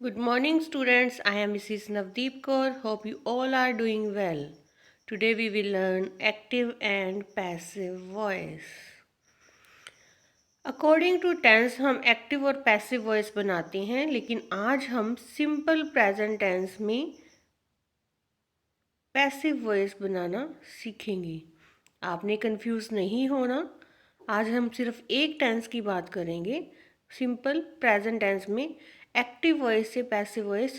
Good morning, students. I am Mrs. Navdeep Kaur. Hope you all are doing well. Today we will learn active and passive voice. According to tense हम active और passive voice बनाते हैं, लेकिन आज हम simple present tense में passive voice बनाना सीखेंगे। आपने कंफ्यूज नहीं होना। आज हम सिर्फ एक टेंस की बात करेंगे। सिंपल प्रेजेंट टेंस में एक्टिव वॉइस से पैसिव वॉइस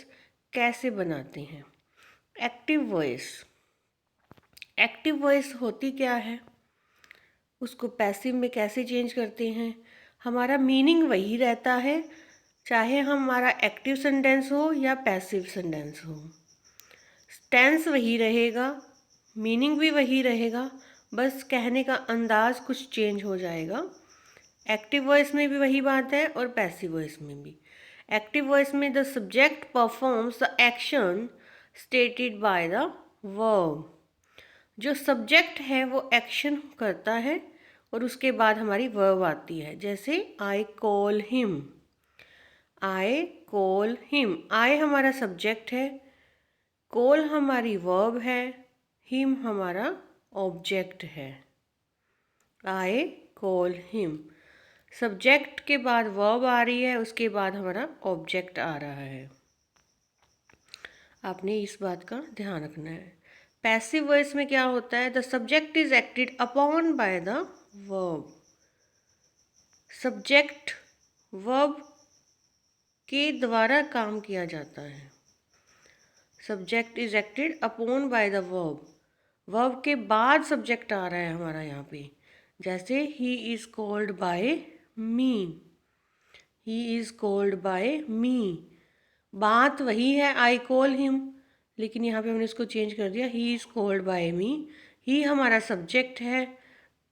कैसे बनाते हैं। एक्टिव वॉइस होती क्या है, उसको पैसिव में कैसे चेंज करते हैं। हमारा मीनिंग वही रहता है, चाहे हमारा एक्टिव सेंटेंस हो या पैसिव सेंटेंस हो। टेंस वही रहेगा, मीनिंग भी वही रहेगा, बस कहने का अंदाज कुछ चेंज हो जाएगा। एक्टिव वॉइस में भी वही बात है और पैसिव वॉइस में भी। एक्टिव वॉइस में the subject performs the action stated by the verb. जो सब्जेक्ट है वो एक्शन करता है और उसके बाद हमारी वर्ब आती है। जैसे आई कॉल हिम, आई हमारा सब्जेक्ट है, कॉल हमारी वर्ब है, हिम हमारा ऑब्जेक्ट है। आई कॉल हिम, सब्जेक्ट के बाद वर्ब आ रही है, उसके बाद हमारा ऑब्जेक्ट आ रहा है। आपने इस बात का ध्यान रखना है। पैसिव वॉइस में क्या होता है, the subject is acted upon by the verb. Subject verb के द्वारा काम किया जाता है। Subject is acted upon by the verb, verb के बाद सब्जेक्ट आ रहा है हमारा यहाँ पे। जैसे he is called by me, he is called by me, बात वही है आई कॉल हिम, लेकिन यहाँ पे हमने इसको चेंज कर दिया, ही इज कॉल्ड बाय मी। ही हमारा सब्जेक्ट है,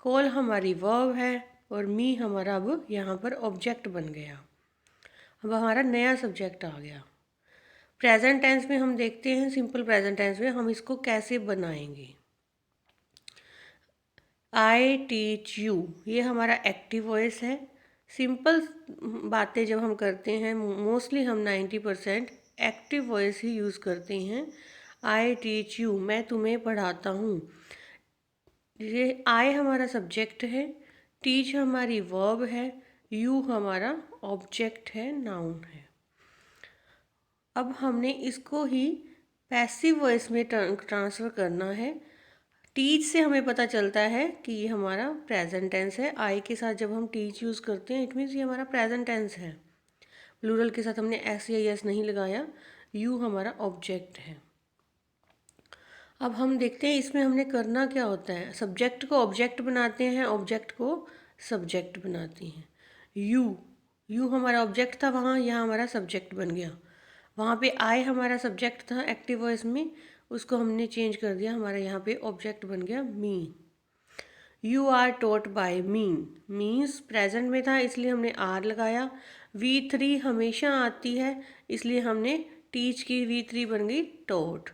कॉल हमारी वर्ब है और मी हमारा अब यहाँ पर ऑब्जेक्ट बन गया। अब हमारा नया सब्जेक्ट आ गया। प्रेजेंट टेंस में हम देखते हैं, सिंपल प्रेजेंट टेंस में हम इसको कैसे बनाएंगे। आई टीच यू, ये हमारा एक्टिव वॉइस है। सिंपल बातें जब हम करते हैं, मोस्टली हम 90% एक्टिव वॉइस ही यूज़ करते हैं। आई टीच यू, मैं तुम्हें पढ़ाता हूँ। ये आई हमारा सब्जेक्ट है, टीच हमारी वर्ब है, यू हमारा ऑब्जेक्ट है, नाउन है। अब हमने इसको ही पैसिव वॉइस में ट्रांसफ़र करना है। टीच से हमें पता चलता है कि ये हमारा प्रेजेंट टेंस है। आई के साथ जब हम टीच यूज़ करते हैं, इट मीन्स ये हमारा प्रेजेंट टेंस है। प्लूरल के साथ हमने एस या यस नहीं लगाया, यू हमारा ऑब्जेक्ट है। अब हम देखते हैं इसमें हमने करना क्या होता है। सब्जेक्ट को ऑब्जेक्ट बनाते हैं, ऑब्जेक्ट को सब्जेक्ट बनाते हैं। यू हमारा ऑब्जेक्ट था वहाँ, यहाँ हमारा सब्जेक्ट बन गया। वहाँ पे आई हमारा सब्जेक्ट था एक्टिव वॉइस में, उसको हमने चेंज कर दिया, हमारा यहाँ पे ऑब्जेक्ट बन गया me. You are taught by me, means present में था इसलिए हमने आर लगाया। V3 हमेशा आती है इसलिए हमने टीच की V3 बन गई टॉट।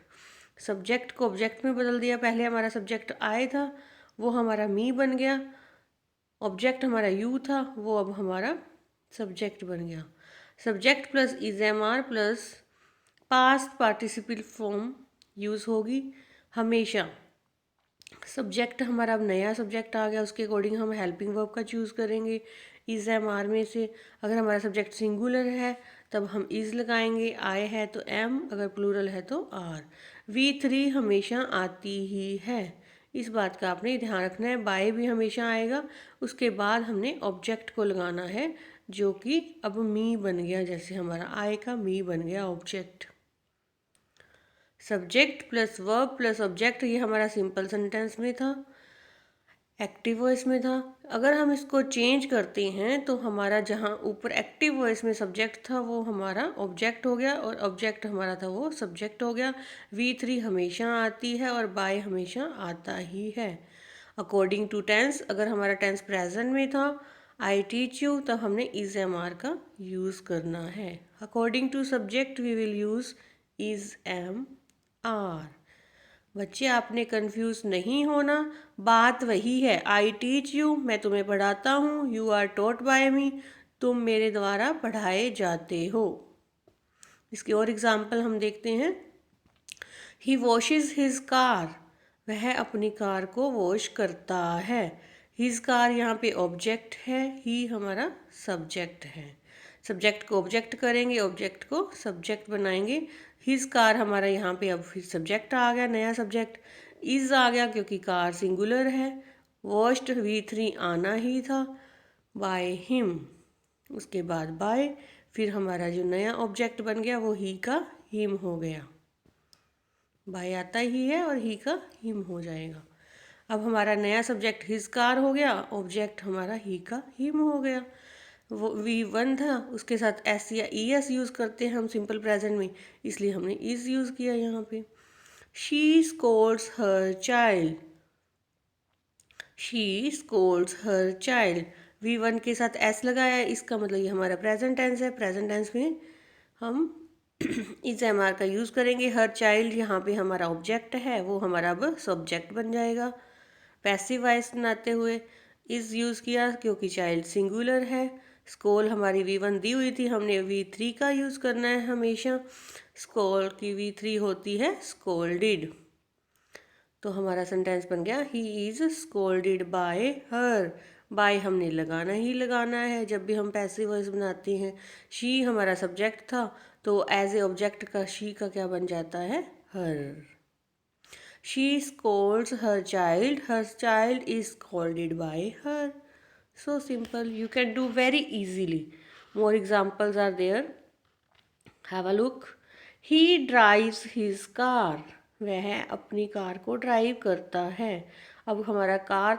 सब्जेक्ट को ऑब्जेक्ट में बदल दिया, पहले हमारा सब्जेक्ट आई था, वो हमारा मी बन गया। ऑब्जेक्ट हमारा यू था, वो अब हमारा सब्जेक्ट बन गया। Subject plus is am are plus past participle form use होगी हमेशा। सब्जेक्ट हमारा अब नया सब्जेक्ट आ गया, उसके अकॉर्डिंग हम हेल्पिंग वर्ब का चूज़ करेंगे इज़ एम आर में से। अगर हमारा सब्जेक्ट सिंगुलर है तब हम इज़ लगाएंगे, आई है तो एम, अगर प्लूरल है तो आर। V3 हमेशा आती ही है, इस बात का आपने ध्यान रखना है। बाय भी हमेशा आएगा, उसके बाद हमने ऑब्जेक्ट को लगाना है जो कि अब मी बन गया, जैसे हमारा आई का मी बन गया object. Subject plus verb plus object, ये हमारा सिंपल सेंटेंस में था, एक्टिव वॉइस में था। अगर हम इसको चेंज करते हैं तो हमारा जहाँ ऊपर एक्टिव वॉइस में सब्जेक्ट था वो हमारा ऑब्जेक्ट हो गया और ऑब्जेक्ट हमारा था वो सब्जेक्ट हो गया। V3 हमेशा आती है और बाय हमेशा आता ही है। अकॉर्डिंग टू टेंस, अगर हमारा टेंस प्रेजेंट में था आई टीच यू, तब हमने इज एम आर का यूज़ करना है। According to subject we will use is am are. बच्चे आपने कंफ्यूज नहीं होना, बात वही है। आई टीच यू, मैं तुम्हें पढ़ाता हूँ, यू आर टॉट बाय मी, तुम मेरे द्वारा पढ़ाए जाते हो। इसकी और एग्जाम्पल हम देखते हैं। ही वॉशेज हिज कार, वह अपनी कार को वॉश करता है। हिज कार यहाँ पे ऑब्जेक्ट है, ही हमारा सब्जेक्ट है। सब्जेक्ट को ऑब्जेक्ट करेंगे, ऑब्जेक्ट को सब्जेक्ट बनाएंगे। हिज कार हमारा यहाँ पे अब फिर सब्जेक्ट आ गया, नया सब्जेक्ट। इज आ गया क्योंकि कार सिंगुलर है। वॉश्ड V3 आना ही था। बाय हिम, उसके बाद बाय, फिर हमारा जो नया ऑब्जेक्ट बन गया वो ही का हिम हो गया। बाय आता ही है और ही का हिम हो जाएगा। अब हमारा नया सब्जेक्ट हिज कार हो गया, ऑब्जेक्ट हमारा ही का हिम हो गया। वो V1 था, उसके साथ एस या ES यूज़ करते हैं हम सिंपल प्रेजेंट में, इसलिए हमने इज यूज़ किया यहाँ पे। She scolds her child, she scolds her child. V1 के साथ एस लगाया है, इसका मतलब ये हमारा प्रेजेंट टेंस है। प्रेजेंट टेंस में हम इज MR का यूज़ करेंगे। हर चाइल्ड यहाँ पे हमारा ऑब्जेक्ट है, वो हमारा अब सब्जेक्ट बन जाएगा। पैसिव वॉइस बनाते हुए इज यूज़ किया क्योंकि चाइल्ड सिंगुलर है। स्कोल हमारी V1 दी हुई थी, हमने V3 का यूज़ करना है हमेशा। स्कोल की V3 होती है स्कोल्डेड, तो हमारा सेंटेंस बन गया he is scolded by her. By हमने लगाना ही लगाना है जब भी हम पैसिव वॉइस बनाते हैं। शी हमारा सब्जेक्ट था, तो एज ए ऑब्जेक्ट का शी का क्या बन जाता है, her. She scolds her child is scolded by her. So simple, you can do very easily. More examples are there. Have a look. He drives his car. वह अपनी car को drive करता है। अब हमारा कार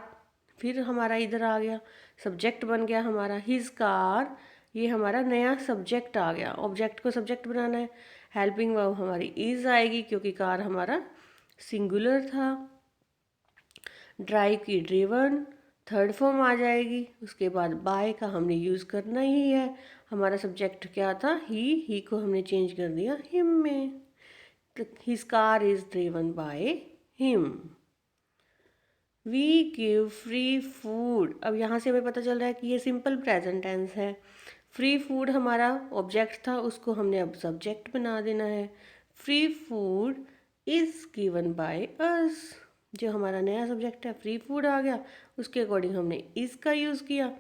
फिर हमारा इधर आ गया, सब्जेक्ट बन गया हमारा हिज कार। ये हमारा नया सब्जेक्ट आ गया, ऑब्जेक्ट को सब्जेक्ट बनाना है। हेल्पिंग वर्ब हमारी इज आएगी क्योंकि कार हमारा सिंगुलर था। ड्राइव की ड्रिवन, थर्ड फॉर्म आ जाएगी। उसके बाद बाय का हमने यूज़ करना ही है। हमारा सब्जेक्ट क्या था, ही को हमने चेंज कर दिया हिम में। His car is driven by him. We give free food, अब यहाँ से हमें पता चल रहा है कि ये सिंपल प्रेजेंट टेंस है। फ्री फूड हमारा ऑब्जेक्ट था, उसको हमने अब सब्जेक्ट बना देना है। Free food is given by us, जो हमारा नया सब्जेक्ट है फ्री फूड आ गया, उसके अकॉर्डिंग हमने इस का यूज़ किया।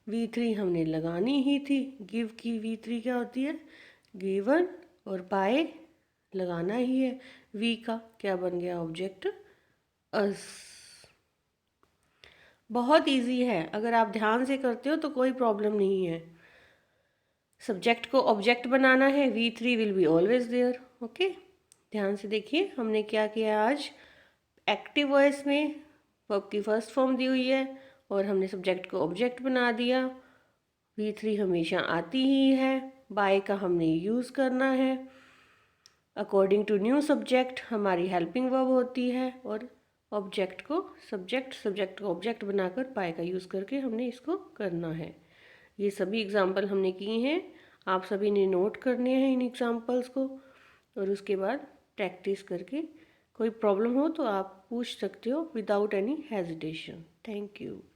V3 हमने लगानी ही थी। गिव की V3 क्या होती है, गिवन, और बाय लगाना ही है। वी का क्या बन गया, ऑब्जेक्ट अस। बहुत इजी है, अगर आप ध्यान से करते हो तो कोई प्रॉब्लम नहीं है। सब्जेक्ट को ऑब्जेक्ट बनाना है, V3 will be always there. Okay, ध्यान से देखिए हमने क्या किया आज। एक्टिव वॉइस में वर्ब की फर्स्ट फॉर्म दी हुई है और हमने सब्जेक्ट को ऑब्जेक्ट बना दिया। V3 हमेशा आती ही है। बाय का हमने यूज़ करना है। अकॉर्डिंग टू न्यू सब्जेक्ट हमारी हेल्पिंग वर्ब होती है, और ऑब्जेक्ट को सब्जेक्ट को ऑब्जेक्ट बनाकर बाय का यूज़ करके हमने इसको करना है। ये सभी एग्जाम्पल हमने किए हैं, आप सभी ने नोट करने हैं इन एग्जाम्पल्स को, और उसके बाद प्रैक्टिस करके कोई प्रॉब्लम हो तो आप पूछ सकते हो without any hesitation. Thank you.